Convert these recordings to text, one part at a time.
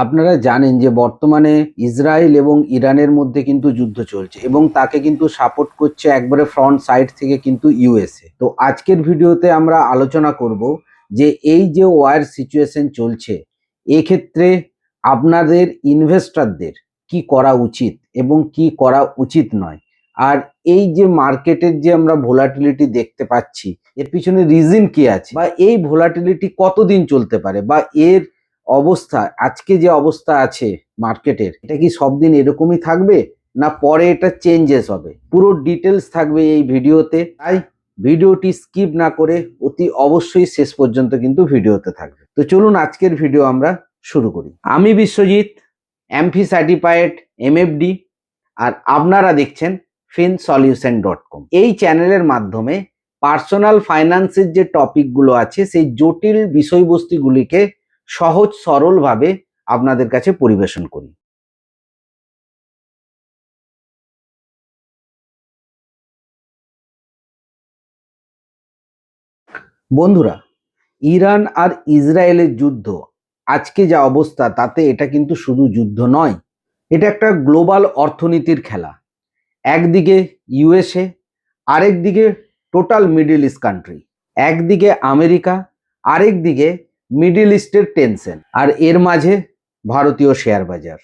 আপনারা জানেন যে বর্তমানে ইসরায়েল এবং ইরানের মধ্যে কিন্তু যুদ্ধ চলছে এবং তাকে কিন্তু সাপোর্ট করছে একবারে ফ্রন্ট সাইড থেকে কিন্তু ইউএসএ। তো আজকের ভিডিওতে আমরা আলোচনা করব যে এই যে ওয়ার সিচুয়েশন চলছে এক্ষেত্রে আপনাদের ইনভেস্টরদের কি করা উচিত এবং কি করা উচিত নয়। আর এই যে মার্কেটের যে আমরা ভোলাটিলিটি দেখতে পাচ্ছি এর পিছনে রিজন কি আছে, বা এই ভোলাটিলিটি কতদিন চলতে পারে, বা এর অবস্থা আজকে যে অবস্থা আছে মার্কেটের, এটা কি সব দিন এরকমই থাকবে না পরে এটা চেঞ্জেস হবে, পুরো ডিটেলস থাকবে এই ভিডিওতে। তাই ভিডিওটি স্কিপ না করে অতি অবশ্যই শেষ পর্যন্ত কিন্তু ভিডিওতে থাকবে। তো চলুন আজকের ভিডিও আমরা শুরু করি। আমি বিশ্বজিৎ, এমফি সার্টিফাইড এমএফডি, আর আপনারা দেখছেন finsolution.com। এই চ্যানেলের মাধ্যমে পার্সোনাল ফাইন্যান্সের যে টপিকগুলো আছে সেই জটিল বিষয়বস্তুগুলিকে সহজ সরলভাবে আপনাদের কাছে পরিবেশন করি। বন্ধুরা, ইরান আর ইসরায়েলের যুদ্ধ আজকে যা অবস্থা তাতে এটা কিন্তু শুধু যুদ্ধ নয়, এটা একটা গ্লোবাল অর্থনীতির খেলা। একদিকে ইউএসএ, আরেকদিকে টোটাল মিডল ইস্ট কান্ট্রি, একদিকে আমেরিকা, আরেকদিকে মিডল ইস্টের টেনশন, আর এর মাঝে ভারতীয় শেয়ার বাজার।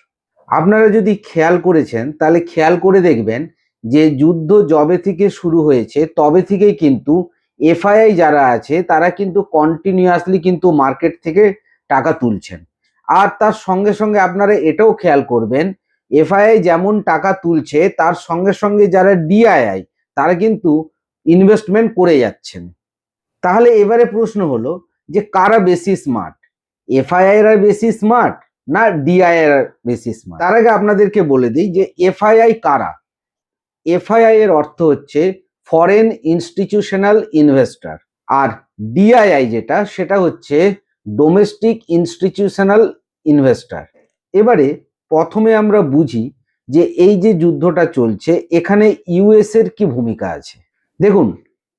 আপনারা যদি খেয়াল করেছেন তাহলে খেয়াল করে দেখবেন যে যুদ্ধ যবে থেকে শুরু হয়েছে তবে থেকেই কিন্তু এফআইআই যারা আছে তারা কিন্তু কন্টিনিউয়াসলি কিন্তু মার্কেট থেকে টাকা তুলছেন। আর তার সঙ্গে সঙ্গে আপনারা এটাও খেয়াল করবেন, এফআইআই যেমন টাকা তুলছে তার সঙ্গে সঙ্গে যারা ডিআইআই তারা কিন্তু ইনভেস্টমেন্ট করে যাচ্ছেন। তাহলে এবারে প্রশ্ন হলো যে কারা বেশি স্মার্ট, এফআইআই রা বেশি স্মার্ট না ডিআইআই রা বেশি স্মার্ট? তার আগে আপনাদেরকে বলে দিই যে এফআইআই কারা। এফআইআই এর অর্থ হচ্ছে ফরেন ইনস্টিটিউশনাল ইনভেস্টর, আর ডিআইআই যেটা সেটা হচ্ছে ডোমেস্টিক ইনস্টিটিউশনাল ইনভেস্টর। এবারে প্রথমে আমরা বুঝি যে এই যে যুদ্ধটা চলছে এখানে ইউএস এর কি ভূমিকা আছে। দেখুন,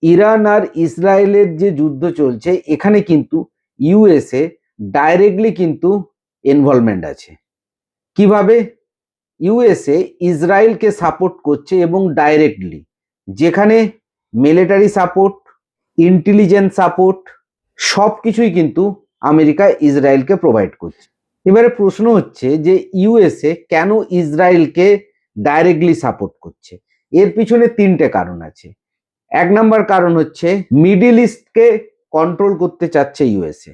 ইরান আর ইসরায়েলের যে যুদ্ধ চলছে এখানে কিন্তু ইউএসএ ডাইরেক্টলি কিন্তু ইনভলভমেন্ট আছে। কিভাবে? ইউএসএ ইসরায়েলকে সাপোর্ট করছে এবং ডাইরেক্টলি, যেখানে মিলিটারি সাপোর্ট, ইন্টেলিজেন্স সাপোর্ট সব কিছুই কিন্তু আমেরিকা ইসরায়েলকে প্রোভাইড করছে। এবারে প্রশ্ন হচ্ছে যে ইউএসএ কেন ইসরায়েলকে ডাইরেক্টলি সাপোর্ট করছে? এর পিছনে তিনটে কারণ আছে। এক নম্বর কারণ হচ্ছে মিডল ইস্টকে কন্ট্রোল করতে চাচ্ছে ইউএসএ।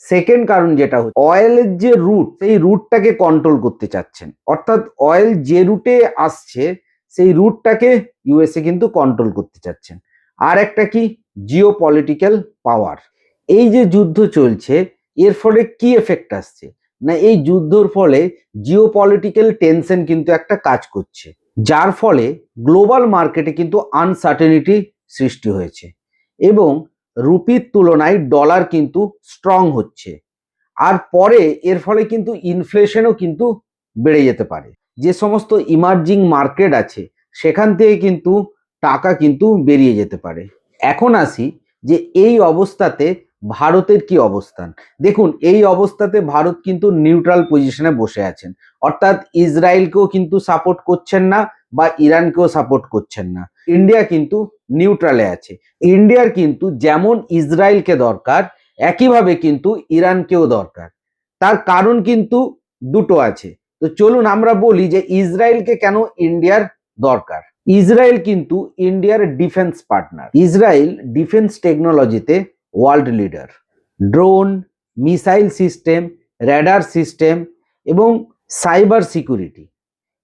সেকেন্ড কারণ যেটা হচ্ছে অয়েলের যে রুট সেই রুটটাকে কন্ট্রোল করতে চাচ্ছেন, অর্থাৎ অয়েল যে রুটে আসছে সেই রুটটাকে ইউএসএ কিন্তু কন্ট্রোল করতে চাচ্ছেন। আর একটা কি, জিও পলিটিক্যাল পাওয়ার। এই যে যুদ্ধ চলছে এর ফলে কি এফেক্ট আসছে না, এই যুদ্ধর ফলে জিও পলিটিক্যাল টেনশন কিন্তু একটা কাজ করছে, যার ফলে গ্লোবাল মার্কেটে কিন্তু আনসার্টেনিটি সৃষ্টি হয়েছে এবং রুপির তুলনায় ডলার কিন্তু স্ট্রং হচ্ছে। আর পরে এর ফলে কিন্তু ইনফ্লেশনও কিন্তু বেড়ে যেতে পারে। যে সমস্ত ইমার্জিং মার্কেট আছে সেখান থেকে কিন্তু টাকা কিন্তু বেরিয়ে যেতে পারে। এখন আসি যে এই অবস্থাতে ভারতের কি অবস্থান। দেখুন, এই অবস্থাতে ভারত কিন্তু নিউট্রাল পজিশনে বসে আছেন, অর্থাৎ ইসরায়েলকেও কিন্তু সাপোর্ট করছেন না বা ইরানকেও সাপোর্ট করছেন না। ইন্ডিয়া কিন্তু নিউট্রালে আছে। ইন্ডিয়ার কিন্তু যেমন ইসরায়েলকে দরকার একইভাবে কিন্তু ইরানকেও দরকার। তার কারণ কিন্তু দুটো আছে। তো চলুন আমরা বলি যে ইসরায়েলকে কেন ইন্ডিয়ার দরকার। ইসরায়েল কিন্তু ইন্ডিয়ার ডিফেন্স পার্টনার। ইসরায়েল ডিফেন্স টেকনোলজিতে world leader. Drone, missile system, radar system এবং সাইবার সিকিউরিটি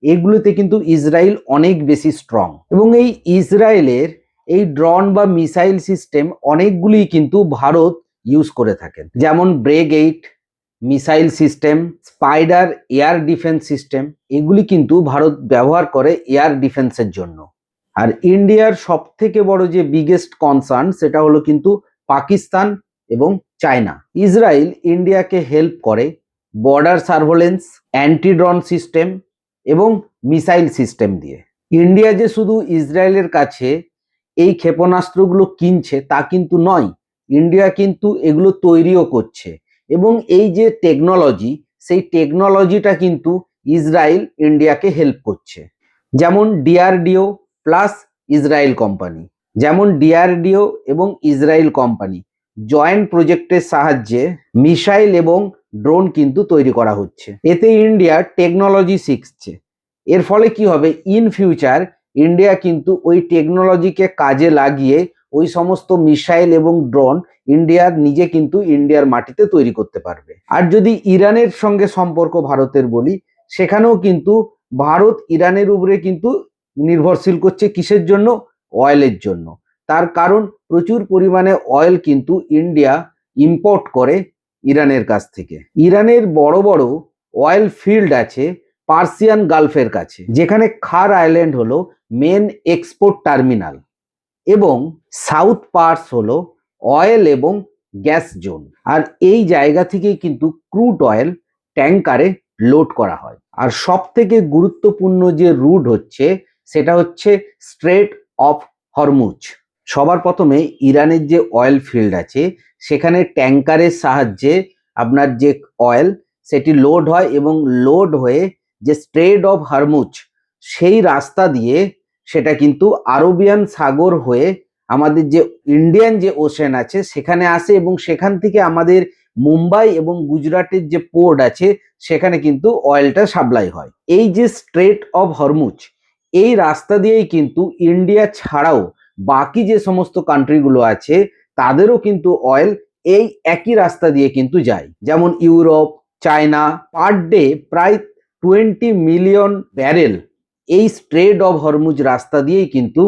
এগুলোতে কিন্তু ইসরায়েল অনেক বেশি স্ট্রং। এবং এই ইসরায়েলের এই ড্রোন বা মিসাইল সিস্টেম অনেকগুলি কিন্তু ভারত ইউজ করে থাকেন, যেমন ব্রেগেইট missile system, spider air defence system, এগুলি কিন্তু ভারত ব্যবহার করে এয়ার ডিফেন্সের জন্য। আর ইন্ডিয়ার সব থেকে বড় যে বিগেস্ট কনসার্ন সেটা হলো কিন্তু পাকিস্তান এবং চায়না। ইসরায়েল ইন্ডিয়াকে হেল্প করে border surveillance, anti drone system এবং মিসাইল সিস্টেম দিয়ে। ইন্ডিয়া যে শুধু ইসরায়েলের কাছে এই ক্ষেপণাস্ত্রগুলো কিনছে তা কিন্তু নয়, ইন্ডিয়া কিন্তু এগুলো তৈরিও করছে এবং এই যে টেকনোলজি সেই টেকনোলজিটা কিন্তু ইসরায়েল ইন্ডিয়াকে হেল্প করছে। যেমন ডিআরডিও প্লাস ইসরায়েল কোম্পানি, যেমন ডিআরডিও এবং ইসরায়েল কোম্পানি জয়েন্ট প্রজেক্টের সাহায্যে মিসাইল এবং ড্রোন কিন্তু তৈরি করা হচ্ছে। এতে ইন্ডিয়া টেকনোলজি শিখছে। এর ফলে কি হবে, ইন ফিউচার ইন্ডিয়া কিন্তু ওই টেকনোলজিকে কাজে লাগিয়ে ওই সমস্ত মিসাইল এবং ড্রোন ইন্ডিয়ার নিজে কিন্তু ইন্ডিয়ার মাটিতে তৈরি করতে পারবে। আর যদি ইরানের সঙ্গে সম্পর্ক ভারতের বলি, সেখানেও কিন্তু ভারত ইরানের উপরে কিন্তু নির্ভরশীল করছে। কিসের জন্য? অয়েলের জন্য। তার কারণ প্রচুর পরিমাণে অয়েল কিন্তু ইন্ডিয়া ইম্পোর্ট করে ইরানের কাছ থেকে। ইরানের বড় বড় অয়েল ফিল্ড আছে পার্সিয়ান গালফের কাছে, যেখানে খার আইল্যান্ড হলো মেন এক্সপোর্ট টার্মিনাল এবং সাউথ পার্স হলো অয়েল এবং গ্যাস জোন। আর এই জায়গা থেকেই কিন্তু ক্রুড অয়েল ট্যাঙ্কারে লোড করা হয়। আর সব থেকে গুরুত্বপূর্ণ যে রুট হচ্ছে সেটা হচ্ছে স্ট্রেট অফ হরমুজ। সবার প্রথমে ইরানের যে অয়েল ফিল্ড আছে সেখানে ট্যাঙ্কারের সাহায্যে আপনার যে অয়েল সেটি লোড হয় এবং লোড হয়ে যে স্ট্রেট অফ হরমুজ সেই রাস্তা দিয়ে সেটা কিন্তু আরবিয়ান সাগর হয়ে আমাদের যে ইন্ডিয়ান যে ওশেন আছে সেখানে আসে এবং সেখান থেকে আমাদের মুম্বাই এবং গুজরাটের যে পোর্ট আছে সেখানে কিন্তু অয়েলটা সাপ্লাই হয়। এই যে স্ট্রেট অফ হরমুজ এই রাস্তা দিয়েই কিন্তু ইন্ডিয়া ছাড়াও বাকি যে সমস্ত কান্ট্রিগুলো আছে তাদেরও কিন্তু অয়েল এই একই রাস্তা দিয়ে কিন্তু যায়। যেমন ইউরোপ, চায়না পার ডে প্রায় 20 মিলিয়ন ব্যারেল এই স্ট্রেট অফ হরমুজ রাস্তা দিয়েই কিন্তু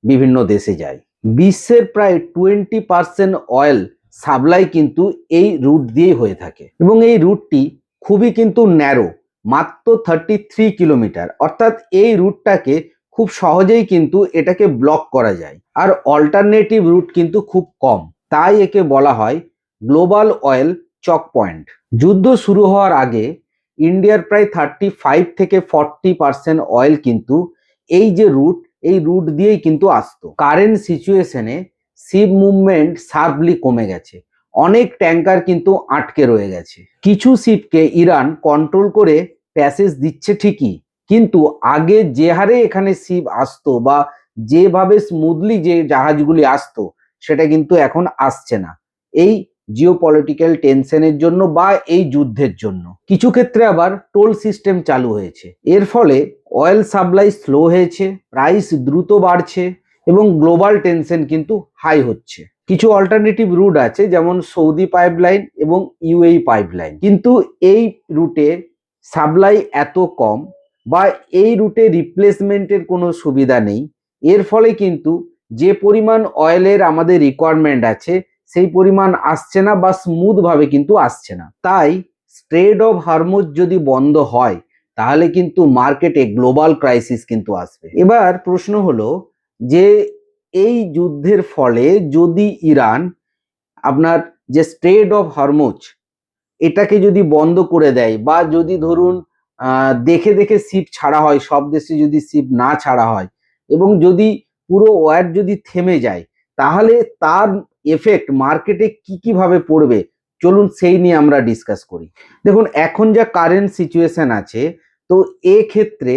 বিভিন্ন দেশে যায়। বিশ্বের প্রায় 20% অয়েল সাপ্লাই কিন্তু এই রুট দিয়েই হয়ে থাকে এবং এই রুটটি খুবই কিন্তু ন্যারো, মাত্র 33 কিলোমিটার। অর্থাৎ এই রুটটাকে খুব সহজেই কিন্তু এটাকে ব্লক করা যায়। আর অল্টারনেটিভ রুট কিন্তু খুব কম, তাই একে বলা হয় গ্লোবাল অয়েল চক পয়েন্ট। যুদ্ধ শুরু হওয়ার আগে ইন্ডিয়ার প্রায় 35 থেকে 40% অয়েল কিন্তু এই যে রুট এই রুট দিয়েই কিন্তু আসতো। কারেন্ট সিচুয়েশনে শিপ মুভমেন্ট শার্পলি কমে গেছে, অনেক ট্যাঙ্কার কিন্তু আটকে রয়ে গেছে। কিছু শিপকে ইরান কন্ট্রোল করে প্যাসেজ দিচ্ছে ঠিকই, কিন্তু আগে যে হারে এখানে শিপ আসতো বা যেভাবে স্মুথলি যে জাহাজগুলি আসতো সেটা কিন্তু এখন আসছে না, এই জিওপলিটিক্যাল টেনশনের জন্য বা এই যুদ্ধের জন্য। কিছু ক্ষেত্রে আবার টোল সিস্টেম চালু হয়েছে, এর ফলে অয়েল সাপ্লাই স্লো হয়েছে, প্রাইস দ্রুত বাড়ছে এবং গ্লোবাল টেনশন কিন্তু হাই হচ্ছে। কিছু অল্টারনেটিভ রুট আছে যেমন সৌদি পাইপলাইন এবং ইউএই পাইপলাইন, কিন্তু এই রুটে সাপ্লাই এত কম বা এই রুটে রিপ্লেসমেন্টের কোনো সুবিধা নেই। এর ফলে কিন্তু যে পরিমাণ অয়েলের আমাদের রিকোয়ারমেন্ট আছে সেই পরিমাণ আসছে না বা স্মুথ ভাবে কিন্তু আসছে না। তাই স্ট্রেট অফ হরমুজ যদি বন্ধ হয় তাহলে কিন্তু মার্কেটে গ্লোবাল ক্রাইসিস কিন্তু আসবে। এবার প্রশ্ন হলো যে এই যুদ্ধের ফলে যদি ইরান আপনার যে স্ট্রেট অফ হরমুজ এটাকে যদি বন্ধ করে দেয় বা যদি ধরুন দেখে দেখে শিপ ছাড়া হয়, সব দেশে যদি শিপ না ছাড়া হয় এবং যদি পুরো ওয়ার যদি থেমে যায় তাহলে তার এফেক্ট মার্কেটে কি ভাবে পড়বে চলুন সেই নিয়ে আমরা ডিসকাস করি। দেখুন এখন যা কারেন্ট সিচুয়েশন আছে, তো ক্ষেত্রে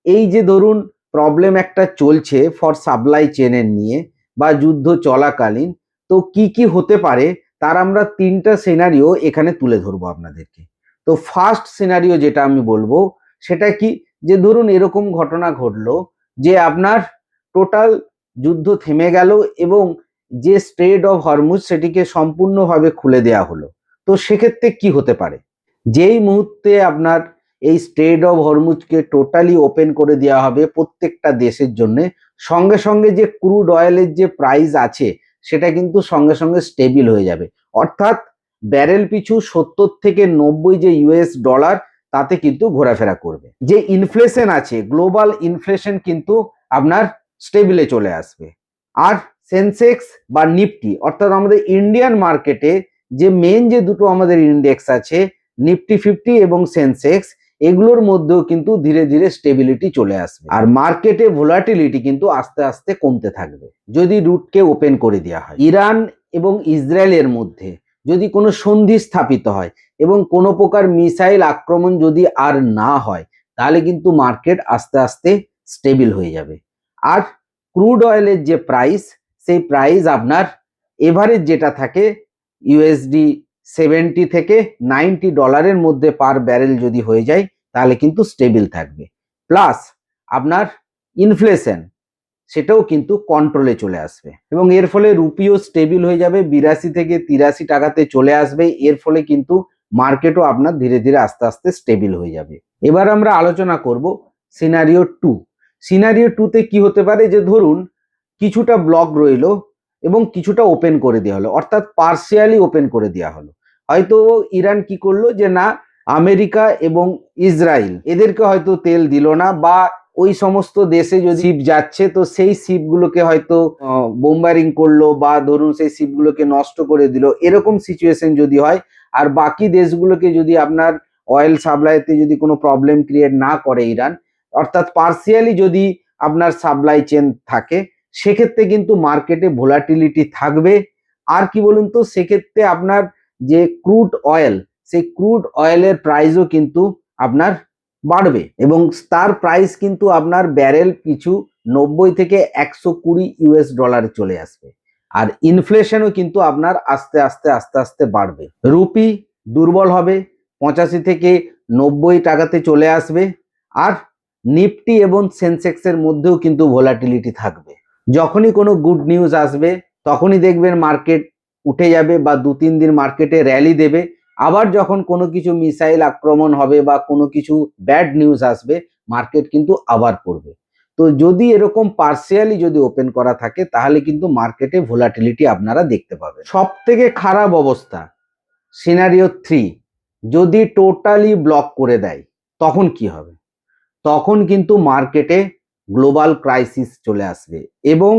এই যে ধরুন প্রবলেম একটা চলছে ফর সাপ্লাই চেনের নিয়ে বা যুদ্ধ চলাকালীন, তো কি হতে পারে তার আমরা 3টা সিনারিও এখানে তুলে ধরবো আপনাদেরকে। তো ফার্স্ট সিনারিও যেটা আমি বলবো সেটা কি, যে ধরুন এরকম ঘটনা ঘটলো যে আপনার টোটাল যুদ্ধ থেমে গেল এবং যে স্ট্রেট অফ হরমুজ সেটিকে সম্পূর্ণভাবে খুলে দেওয়া হলো। তো সেক্ষেত্রে কি হতে পারে, যেই মুহূর্তে আপনার এই স্ট্রেট অফ হরমুজকে টোটালি ওপেন করে দেওয়া হবে প্রত্যেকটা দেশের জন্য, সঙ্গে সঙ্গে যে ক্রুড অয়েলের যে প্রাইস আছে সেটা কিন্তু সঙ্গে সঙ্গে স্টেবল হয়ে যাবে। অর্থাৎ ব্যারেল পিছু 70 থেকে 90 যে ইউএস ডলার তাতে কিন্তু ঘোরাফেরা করবে। যে ইনফ্লেশন আছে গ্লোবাল ইনফ্লেশন কিন্তু আপনার স্টেবলে চলে আসবে। আর সেন্সেক্স বা নিফটি অর্থাৎ আমাদের ইন্ডিয়ান মার্কেটে যে মেন যে দুটো আমাদের ইন্ডেক্স আছে নিফটি 50 এবং সেন্সেক্স, এগুলোর মধ্যেও কিন্তু ধীরে ধীরে স্টেবিলিটি চলে আসবে আর মার্কেটে ভোলাটিলিটি কিন্তু আস্তে আস্তে কমতে থাকবে যদি রুটকে ওপেন করে দেওয়া হয়। ইরান এবং ইসরায়েলের মধ্যে যদি কোনো সন্ধি স্থাপিত হয় এবং কোনো প্রকার মিসাইল আক্রমণ যদি আর না হয়, তাহলে কিন্তু মার্কেট আস্তে আস্তে স্টেবল হয়ে যাবে। আর ক্রুড অয়েলের যে প্রাইস, সেই প্রাইস আপনার এভারেজ যেটা থাকে ইউএসডি 70 থেকে $90 মধ্যে পার ব্যারেল যদি হয়ে যায়, তাহলে কিন্তু স্টেবল থাকবে। প্লাস আপনার ইনফ্লেশন সেটাও কিন্তু কন্ট্রোলে চলে আসবে এবং এর ফলে রুপিও স্টেবল হয়ে যাবে, 82 থেকে 83 টাকাতে চলে আসবে। এর ফলে কিন্তু মার্কেটও আপনার ধীরে ধীরে আস্তে আস্তে স্টেবল হয়ে যাবে। এবার আমরা আলোচনা করব সিনারিও 2। সিনারিও 2তে কি হতে পারে, যে ধরুন কিছুটা ব্লক রইলো এবং কিছুটা ওপেন করে দেওয়া হলো, অর্থাৎ পার্সিয়ালি ওপেন করে দেওয়া হলো। হয়তো ইরান কি করলো যে না, আমেরিকা এবং ইসরায়েল এদেরকে হয়তো তেল দিল না, বা ওই সমস্ত দেশে যদি শিপ যাচ্ছে তো সেই শিপগুলোকে হয়তো বোম্বারিং করলো, বা ধরুন সেই শিপগুলোকে নষ্ট করে দিল, এরকম সিচুয়েশন যদি হয়। আর বাকি দেশগুলোকে যদি আপনার অয়েল সাপ্লাইতে যদি কোনো প্রবলেম ক্রিয়েট না করে ইরান, অর্থাৎ পার্সিয়ালি যদি আপনার সাপ্লাই চেন থাকে, সেক্ষেত্রে কিন্তু মার্কেটে ভোলাটিলিটি থাকবে। আর কি বলুন তো, সেক্ষেত্রে আপনার যে ক্রুড অয়েল, সেই ক্রুড অয়েলের প্রাইসও কিন্তু আপনার বাড়বে এবং তার প্রাইস কিন্তু আপনার ব্যারেল পিছু 90 থেকে 120 ইউএস ডলারে চলে আসবে। আর ইনফ্লেশনও কিন্তু আপনার আস্তে আস্তে আস্তে আস্তে বাড়বে। রুপি দুর্বল হবে, 85 থেকে 90 টাকাতে চলে আসবে। আর নিফটি এবং সেন্সেক্সের মধ্যেও কিন্তু ভোলাটিলিটি থাকবে। যখনই কোনো গুড নিউজ আসবে তখনই দেখবেন মার্কেট উঠে যাবে বা 2-3 দিন মার্কেটে র্যালি দেবে। আবার যখন কোনো কিছু মিসাইল আক্রমণ হবে বা কোনো কিছু ব্যাড নিউজ আসবে, মার্কেট কিন্তু আবার পড়বে। তো যদি এরকম পার্সিয়ালি যদি ওপেন করা থাকে, তাহলে কিন্তু মার্কেটে ভোলাটিলিটি আপনারা দেখতে পাবেন। সব থেকে খারাপ অবস্থা সিনারিও 3, যদি টোটালি ব্লক করে দেয়, তখন কি হবে? তখন কিন্তু মার্কেটে গ্লোবাল ক্রাইসিস চলে আসবে এবং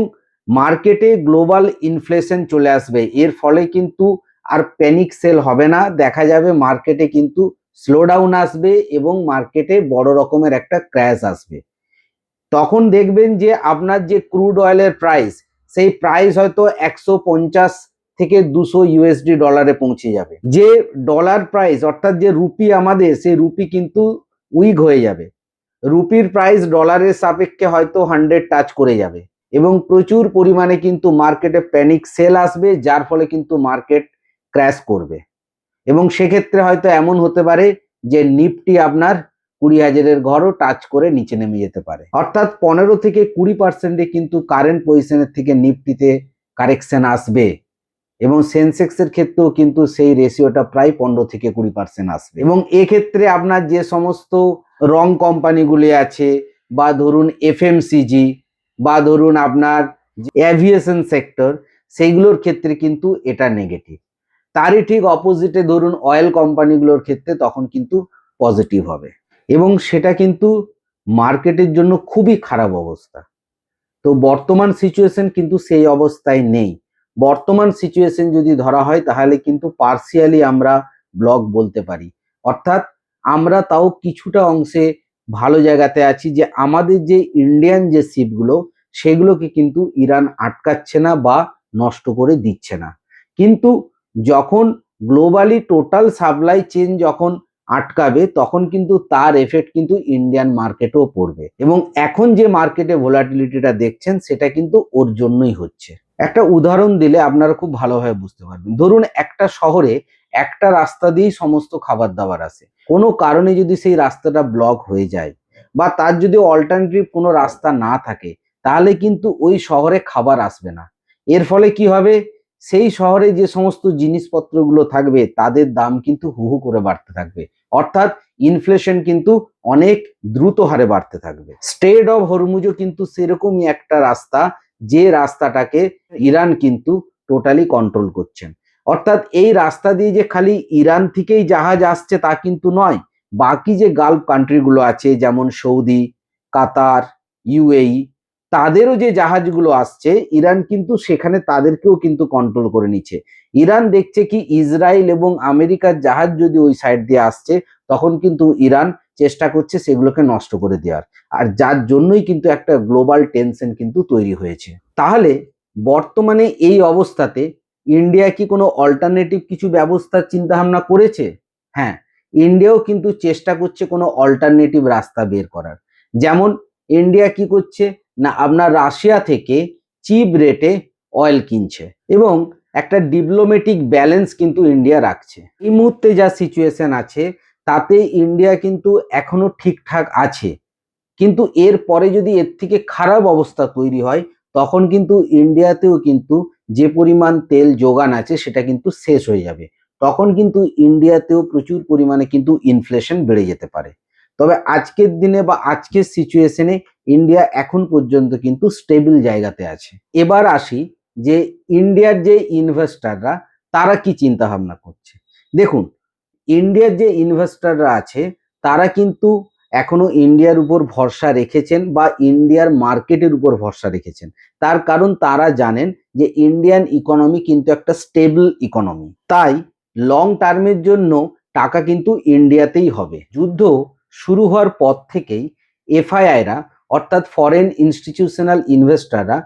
মার্কেটে গ্লোবাল ইনফ্লেশন চলে আসবে। এর ফলে কিন্তু আর প্যানিক সেল হবে না, দেখা যাবে মার্কেটে কিন্তু স্লোডাউন আসবে এবং মার্কেটে বড় রকমের একটা ক্র্যাশ আসবে। তখন দেখবেন যে আপনার যে ক্রুড অয়েলের প্রাইস, সেই প্রাইস হয়তো 150 থেকে 200 ইউএসডি ডলারে পৌঁছে যাবে। যে ডলার প্রাইস, অর্থাৎ যে রুপি আমাদের, সেই রুপি কিন্তু উইক হয়ে যাবে। রুপির প্রাইস ডলারের সাপেক্ষে হয়তো 100 টাচ করে যাবে এবং প্রচুর পরিমাণে কিন্তু মার্কেটে প্যানিক সেল আসবে, যার ফলে কিন্তু মার্কেট ক্র্যাশ করবে। এবং সেক্ষেত্রে হয়তো এমন হতে পারে যে নিফটি আপনার 20,000-এর ঘরও টাচ করে নিচে নেমে যেতে পারে। অর্থাৎ 15 থেকে 20% কিন্তু কারেন্ট পজিশনের থেকে নিফটিতে কারেকশন আসবে এবং সেন্সেক্সের ক্ষেত্রেও কিন্তু সেই রেশিওটা প্রায় 15 থেকে 20% আসবে। এবং এক্ষেত্রে আপনার যে সমস্ত রং কোম্পানিগুলি আছে, বা ধরুন এফএমসিজি, বা ধরুন আপনার এভিয়েশন সেক্টর, সেইগুলোর ক্ষেত্রে কিন্তু এটা নেগেটিভ। তারই ঠিক অপোজিটে ধরুন অয়েল কোম্পানিগুলোর ক্ষেত্রে তখন কিন্তু পজিটিভ হবে এবং সেটা কিন্তু মার্কেটের জন্য খুবই খারাপ অবস্থা। তো বর্তমান সিচুয়েশন কিন্তু সেই অবস্থায় নেই। বর্তমান সিচুয়েশন যদি ধরা হয়, তাহলে কিন্তু পার্সিয়ালি আমরা ব্লক বলতে পারি। অর্থাৎ আমরা তাও কিছুটা অংশে ভালো জায়গাতে আছি, যে আমাদের যে ইন্ডিয়ান যে শিপগুলো, সেগুলোকে কিন্তু ইরান আটকাচ্ছে না বা নষ্ট করে দিচ্ছে না। কিন্তু যখন গ্লোবালি টোটাল সাপ্লাই চেন যখন আটকাবে, তখন কিন্তু তার এফেক্ট কিন্তু ইন্ডিয়ান মার্কেটেও পড়বে এবং এখন যে মার্কেটে ভোলাটিলিটিটা দেখছেন, সেটা কিন্তু ওর জন্যই হচ্ছে। একটা উদাহরণ দিলে আপনারা খুব ভালোভাবে বুঝতে পারবেন। ধরুন একটা শহরে একটা রাস্তা দিয়েই সমস্ত খাবার দাবার আসে, কোনো কারণে যদি সেই রাস্তাটা ব্লক হয়ে যায় বা তার যদি অল্টারনেটিভ কোনো রাস্তা না থাকে, তাহলে কিন্তু ওই শহরে খাবার আসবে না। এর ফলে কি হবে, সেই শহরে যে সমস্ত জিনিসপত্রগুলো থাকবে, তাদের দাম কিন্তু হু হু করে বাড়তে থাকবে। অর্থাৎ ইনফ্লেশন কিন্তু অনেক দ্রুত হারে বাড়তে থাকবে। স্ট্রেট অফ হরমুজও কিন্তু সেরকমই একটা রাস্তা, যে রাস্তাটাকে ইরান কিন্তু টোটালি কন্ট্রোল করছেন। অর্থাৎ এই রাস্তা দিয়ে যে খালি ইরান থেকেই জাহাজ আসছে তা কিন্তু নয়, বাকি যে গালফ কান্ট্রিগুলো আছে, যেমন সৌদি, কাতার, ইউএই, তাদেরও যে জাহাজগুলো আসছে, ইরান কিন্তু সেখানে তাদেরকেও কিন্তু কন্ট্রোল করে নিচ্ছে। ইরান দেখছে কি ইসরায়েল এবং আমেরিকার জাহাজ যদি ওই সাইড দিয়ে আসছে, তখন কিন্তু ইরান চেষ্টা করছে সেগুলোকে নষ্ট করে দেওয়ার। আর যার জন্যই কিন্তু একটা গ্লোবাল টেনশন কিন্তু তৈরি হয়েছে। তাহলে বর্তমানে এই অবস্থাতে ইন্ডিয়া কি কোনো অল্টারনেটিভ কিছু ব্যবস্থার চিন্তা ভাবনা করেছে? হ্যাঁ, ইন্ডিয়াও কিন্তু চেষ্টা করছে কোনো অল্টারনেটিভ রাস্তা বের করার। যেমন ইন্ডিয়া কি করছে না, আপনার রাশিয়া থেকে চিপ রেটে অয়েল কিনছে এবং একটা ডিপ্লোম্যাটিক ব্যালেন্স কিন্তু ইন্ডিয়া রাখছে। এই মুহূর্তে যা সিচুয়েশন আছে তাতে ইন্ডিয়া কিন্তু এখনো ঠিকঠাক আছে, কিন্তু এর পরে যদি এর থেকে খারাপ অবস্থা তৈরি হয় তখন কিন্তু ইন্ডিয়াতেও কিন্তু যে পরিমাণ তেল যোগান আছে সেটা কিন্তু শেষ হয়ে যাবে। তখন কিন্তু ইন্ডিয়াতেও প্রচুর পরিমাণে কিন্তু ইনফ্লেশন বেড়ে যেতে পারে। তবে আজকের দিনে বা আজকের সিচুয়েশনে ইন্ডিয়া এখন পর্যন্ত কিন্তু স্টেবল জায়গাতে আছে। এবার আসি যে ইন্ডিয়ার যে ইনভেস্টাররা তারা কি চিন্তা ভাবনা করছে। দেখুন, ইন্ডিয়ার যে ইনভেস্টাররা আছে তারা কিন্তু এখনো ইন্ডিয়ার উপর ভরসা রেখেছেন বা ইন্ডিয়ার মার্কেটের উপর ভরসা রেখেছেন। তার কারণ তারা জানেন যে ইন্ডিয়ান ইকোনমি কিন্তু একটা স্টেবল ইকোনমি, তাই লং টার্মের জন্য টাকা কিন্তু ইন্ডিয়াতেই হবে। যুদ্ধ শুরু হওয়ার পর থেকেই এফআইআইরা অর্থাৎ ফরেন ইনস্টিটিউশনাল ইনভেস্টররা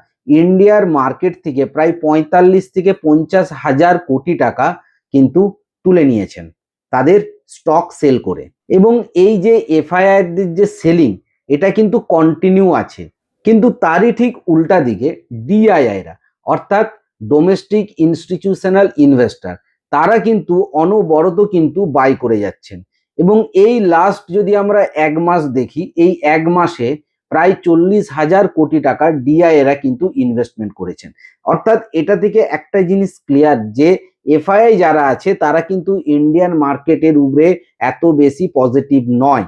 ইন্ডিয়ার মার্কেট থেকে প্রায় 45 থেকে 50 হাজার কোটি টাকা কিন্তু তুলে নিয়েছেন তাদের স্টক সেল করে। এবং এই যে এফআইআর যে সেলিং এটা কিন্তু কন্টিনিউ আছে, কিন্তু তারই ঠিক উল্টা দিকে ডিআইআইরা অর্থাৎ ডোমেস্টিক ইনস্টিটিউশনাল ইনভেস্টর তারা কিন্তু অনবরত কিন্তু বাই করে যাচ্ছেন। এবং এই লাস্ট যদি আমরা 1 মাস দেখি, এই 1 মাসে প্রায় 40 হাজার কোটি টাকা ডিআইএরা কিন্তু ইনভেস্টমেন্ট করেছেন। অর্থাৎ এটা থেকে একটা জিনিস ক্লিয়ার যে এফআইআই যারা আছে তারা কিন্তু ইন্ডিয়ান মার্কেটের উপরে এত বেশি পজিটিভ নয়,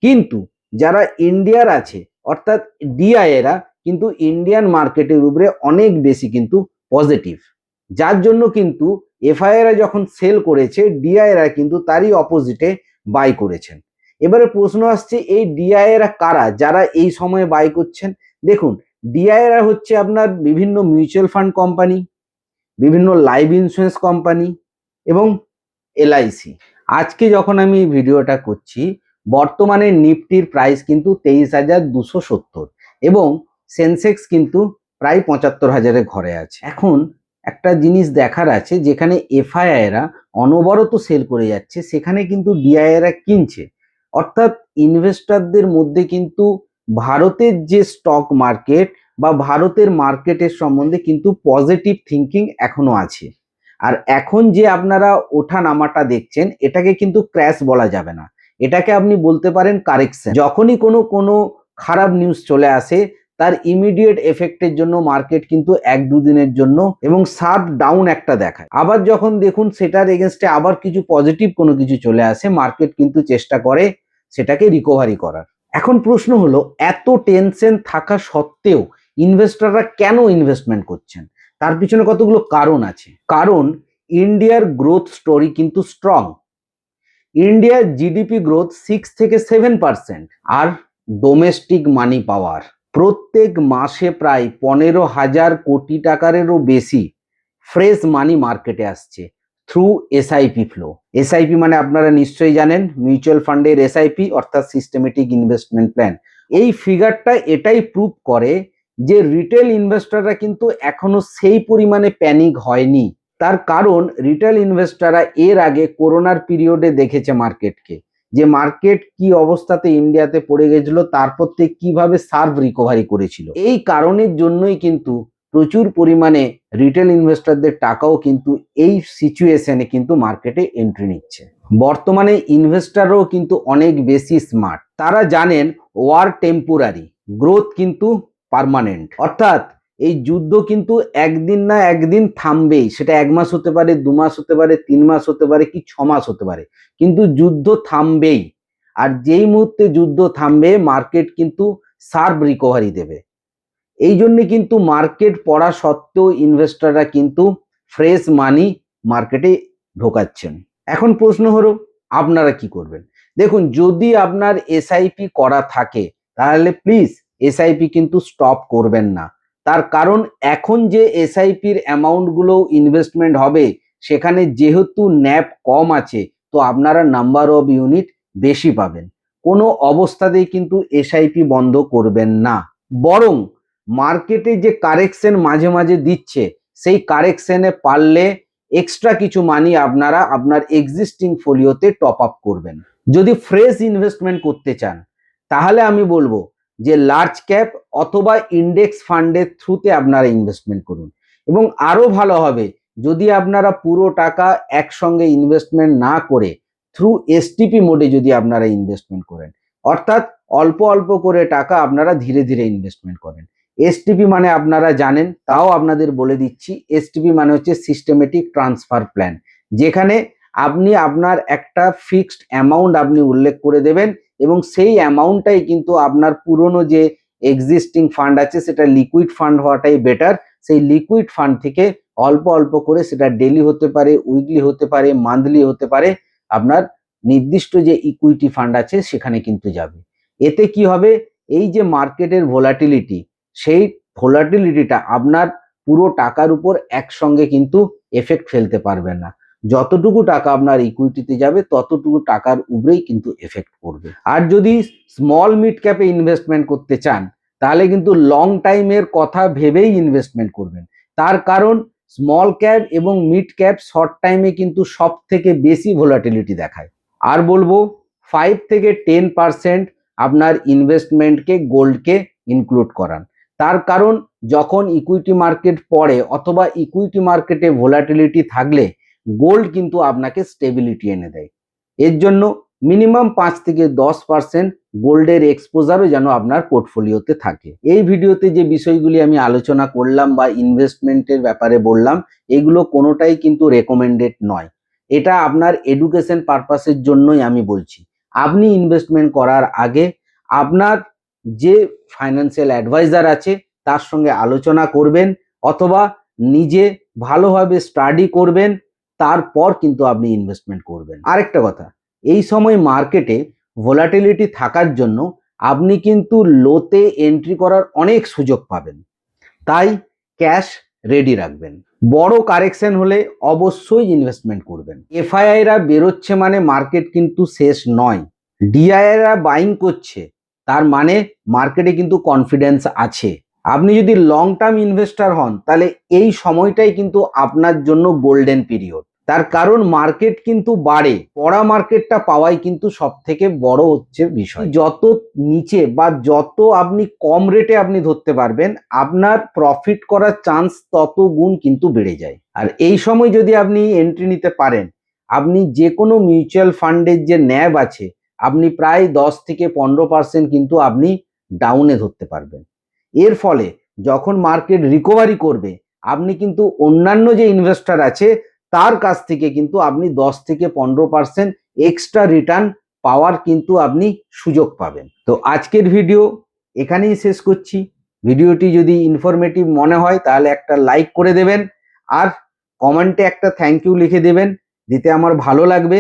কিন্তু যারা ইন্ডিয়ার আছে অর্থাৎ ডিআইএরা কিন্তু ইন্ডিয়ান মার্কেটের উপরে অনেক বেশি কিন্তু পজিটিভ। যার জন্য কিন্তু এফআইআইরা যখন সেল করেছে ডিআইএরা কিন্তু তারই অপোজিটে বাই করেছেন। এবারে প্রশ্ন আসছে এই ডিআইএরা কারা যারা এই সময়ে বাই করছেন। দেখুন, ডিআইএরা হচ্ছে আপনার বিভিন্ন মিউচুয়াল ফান্ড কোম্পানি, বিভিন্ন লাইফ ইন্স্যুরেন্স কোম্পানি এবং এলআইসি। আজকে যখন আমি ভিডিওটা করছি বর্তমানে নিফটির প্রাইস কিন্তু 23,270 এবং সেন্সেক্স কিন্তু প্রায় 75,000-এর ঘরে আছে। এখন একটা জিনিস দেখার আছে, যেখানে এফআইআইরা অনবরত সেল করে যাচ্ছে সেখানে কিন্তু ডিআইআইরা কিনছে। অর্থাৎ ইনভেস্টরদের মধ্যে কিন্তু ভারতের যে স্টক মার্কেট বা ভারতের মার্কেটের সম্বন্ধে কিন্তু পজিটিভ থিঙ্কিং এখনো আছে। আর এখন যে আপনারা ওঠা নামাটা দেখছেন এটাকে কিন্তু ক্র্যাশ বলা যাবে না, এটাকে আপনি বলতে পারেন কারেকশন। যখনই কোনো খারাপ নিউজ চলে আসে তার ইমিডিয়েট এফেক্টের জন্য মার্কেট কিন্তু 1-2 দিনের জন্য এবং শার্প ডাউন একটা দেখায়। আবার যখন দেখুন সেটার এগেনস্টে আবার কিছু পজিটিভ কোনো কিছু চলে আসে মার্কেট কিন্তু চেষ্টা করে সেটাকে রিকভারি করার। এখন প্রশ্ন হলো এত টেনশন থাকা সত্ত্বেও ইনভেস্টররা কেন ইনভেস্টমেন্ট করছেন? তার পিছনে কতগুলো কারণ আছে। কারণ ইন্ডিয়ার গ্রোথ স্টোরি কিন্তু স্ট্রং। ইন্ডিয়ার জিডিপি গ্রোথ 6 থেকে 7%। আর ডোমেস্টিক মানি পাওয়ার প্রত্যেক মাসে প্রায় 15,000 কোটি টাকারও বেশি ফ্রেশ মানি মার্কেটে আসছে থ্রু এসআইপি ফ্লো। এসআইপি মানে আপনারা নিশ্চয়ই জানেন মিউচুয়াল ফান্ডের এসআইপি অর্থাৎ সিস্টেমেটিক ইনভেস্টমেন্ট প্ল্যান। এই ফিগারটা এটাই প্রুভ করে যে রিটেল ইনভেস্টররা কিন্তু এখনো সেই পরিমাণে প্যানিক হয়নি। তার কারণ রিটেল ইনভেস্টররা এর আগে করোনার পিরিয়ডে দেখেছে মার্কেটকে, যে মার্কেট কি অবস্থাতে ইন্ডিয়াতে পড়ে গেছিল, তারপর থেকে কিভাবে শার্প রিকভারি করেছিল। এই কারণের জন্যই কিন্তু প্রচুর পরিমাণে রিটেল ইনভেস্টরদের টাকাও কিন্তু এই সিচুয়েশনে কিন্তু মার্কেটে এন্ট্রি নিচ্ছে। বর্তমানে ইনভেস্টররাও কিন্তু অনেক বেশি স্মার্ট, তারা জানেন ওয়ার টেম্পোরারি, গ্রোথ কিন্তু পার্মানেন্ট। অর্থাৎ এই যুদ্ধ কিন্তু একদিন না একদিন থামবেই, সেটা 1 মাস হতে পারে, 2 মাস হতে পারে, 3 মাস হতে পারে, কি 6 মাস হতে পারে, কিন্তু যুদ্ধ থামবেই। আর যেই মুহূর্তে যুদ্ধ থামবে মার্কেট কিন্তু শার্প রিকভারি দেবে। এই জন্য কিন্তু মার্কেট পড়া সত্ত্বেও ইনভেস্টররা কিন্তু ফ্রেশ মানি মার্কেটে ঢোকাচ্ছেন। এখন প্রশ্ন হলো আপনারা কি করবেন। দেখুন, যদি আপনার এসআইপি করা থাকে তাহলে প্লিজ এসআইপি কিন্তু স্টপ করবেন না। তার কারণ এখন যে এসআইপির অ্যামাউন্টগুলো ইনভেস্টমেন্ট হবে সেখানে যেহেতু ন্যাপ কম আছে তো আপনারা নাম্বার অফ ইউনিট বেশি পাবেন। কোনো অবস্থাতেই কিন্তু এসআইপি বন্ধ করবেন না, বরং মার্কেটে যে কারেকশন মাঝে মাঝে দিচ্ছে সেই কারেকশনে পারলে এক্সট্রা কিছু মানি আপনারা আপনার এক্সিস্টিং ফোলিওতে টপ আপ করবেন। যদি ফ্রেশ ইনভেস্টমেন্ট করতে চান তাহলে আমি বলবো যে লার্জ ক্যাপ অথবা ইন্ডেক্স ফান্ডের থ্রুতে আপনারা ইনভেস্টমেন্ট করুন, এবং আরো ভালো হবে যদি আপনারা পুরো টাকা একসঙ্গে ইনভেস্টমেন্ট না করে থ্রু এসটিপি মোডে যদি আপনারা ইনভেস্টমেন্ট করেন, অর্থাৎ অল্প অল্প করে টাকা আপনারা ধীরে ধীরে ইনভেস্টমেন্ট করেন। এসটিপি মানে আপনারা জানেন, তাও আপনাদের বলে দিচ্ছি। এসটিপি মানে হচ্ছে সিস্টেমেটিক ট্রান্সফার প্ল্যান, যেখানে আপনি আপনার একটা ফিক্সড অ্যামাউন্ট আপনি উল্লেখ করে দেবেন এবং সেই অ্যামাউন্টটাই কিন্তু আপনার পুরনো যে এক্সিস্টিং ফান্ড আছে সেটা লিকুইড ফান্ড হওয়াটাই বেটার। সেই লিকুইড ফান্ড থেকে অল্প অল্প করে, সেটা ডেলি হতে পারে, উইকলি হতে পারে, মান্থলি হতে পারে, আপনার নির্দিষ্ট যে ইকুইটি ফান্ড আছে সেখানে কিন্তু যাবে। এতে কি হবে, এই যে মার্কেটের ভোলাটিলিটি, সেই ভোলাটিলিটিটা আপনার পুরো টাকার উপর একসঙ্গে কিন্তু এফেক্ট ফেলতে পারবে না। যতটুকু টাকা আপনার ইকুইটিতে যাবে ততটুকু টাকার উপরেই কিন্তু এফেক্ট পড়বে। আর যদি স্মল মিড ক্যাপে ইনভেস্টমেন্ট করতে চান তাহলে কিন্তু লং টাইমের কথা ভেবেই ইনভেস্টমেন্ট করবেন। তার কারণ স্মল ক্যাপ এবং মিড ক্যাপ শর্ট টাইমে কিন্তু সব থেকে বেশি ভোলাটিলিটি দেখায়। আর বলবো 5 থেকে 10% আপনার ইনভেস্টমেন্টকে গোল্ডকে ইনক্লুড করান। তার কারণ যখন ইকুইটি মার্কেট পড়ে অথবা ইকুইটি মার্কেটে ভোলাটিলিটি থাকলে গোল্ড কিন্তু আপনাকে স্টেবিলিটি এনে দেয়। এর জন্য মিনিমাম 5 থেকে 10% গোল্ডের এক্সপোজারও যেন আপনার পোর্টফোলিওতে থাকে। এই ভিডিওতে যে বিষয়গুলি আমি আলোচনা করলাম বা ইনভেস্টমেন্টের ব্যাপারে বললাম, এগুলো কোনোটাই কিন্তু রেকমেন্ডেড নয়। এটা আপনার এডুকেশন পারপাসের জন্যই আমি বলছি। আপনি ইনভেস্টমেন্ট করার আগে আপনার যে ফাইন্যান্সিয়াল অ্যাডভাইজার আছে তার সঙ্গে আলোচনা করবেন অথবা নিজে ভালোভাবে স্টাডি করবেন, তারপর কিন্তু আপনি ইনভেস্টমেন্ট করবেন। আরেকটা কথা, এই সময় মার্কেটে ভোলাটিলিটি থাকার জন্য আপনি কিন্তু লোতে এন্ট্রি করার অনেক সুযোগ পাবেন, তাই ক্যাশ রেডি রাখবেন। বড় কারেকশন হলে অবশ্যই ইনভেস্টমেন্ট করবেন। এফআইআইরা বেরোচ্ছে মানে মার্কেট কিন্তু শেষ নয়। ডিআইআইরা বাইং করছে, তার মানে মার্কেটে কিন্তু কনফিডেন্স আছে। আপনি যদি লং টার্ম ইনভেস্টর হন তাহলে এই সময়টাই কিন্তু আপনার জন্য গোল্ডেন পিরিয়ড। তার কারণ মার্কেট কিন্তু বাড়ে, পড়া মার্কেটটা পাওয়াই কিন্তু সব থেকে বড় হচ্ছে বিষয়। যত নিচে বা যত আপনি কম রেটে আপনি ধরতে পারবেন, আপনার প্রফিট করার চান্স তত গুণ কিন্তু বেড়ে যায়। আর এই সময় যদি আপনি এন্ট্রি নিতে পারেন, আপনি যে কোনো মিউচুয়াল ফান্ডের যে ন্যাব আছে আপনি প্রায় 10 থেকে 15% কিন্তু আপনি ডাউনে ধরতে পারবেন। এর ফলে যখন মার্কেট রিকভারি করবে, আপনি কিন্তু অন্যান্য যে ইনভেস্টর আছে তার কাছ থেকে কিন্তু আপনি 10 থেকে 15% এক্সট্রা রিটার্ন পাওয়ার কিন্তু আপনি সুযোগ পাবেন। তো আজকের ভিডিও এখানেই শেষ করছি। ভিডিওটি যদি ইনফরমেটিভ মনে হয় তাহলে একটা লাইক করে দেবেন আর কমেন্টে একটা থ্যাংক ইউ লিখে দেবেন, দিতে আমার ভালো লাগবে।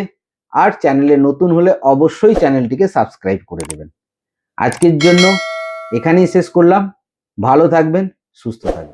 আর চ্যানেলে নতুন হলে অবশ্যই চ্যানেলটিকে সাবস্ক্রাইব করে দেবেন। আজকের জন্য এখানেই শেষ করলাম। ভালো থাকবেন, সুস্থ থাকবেন।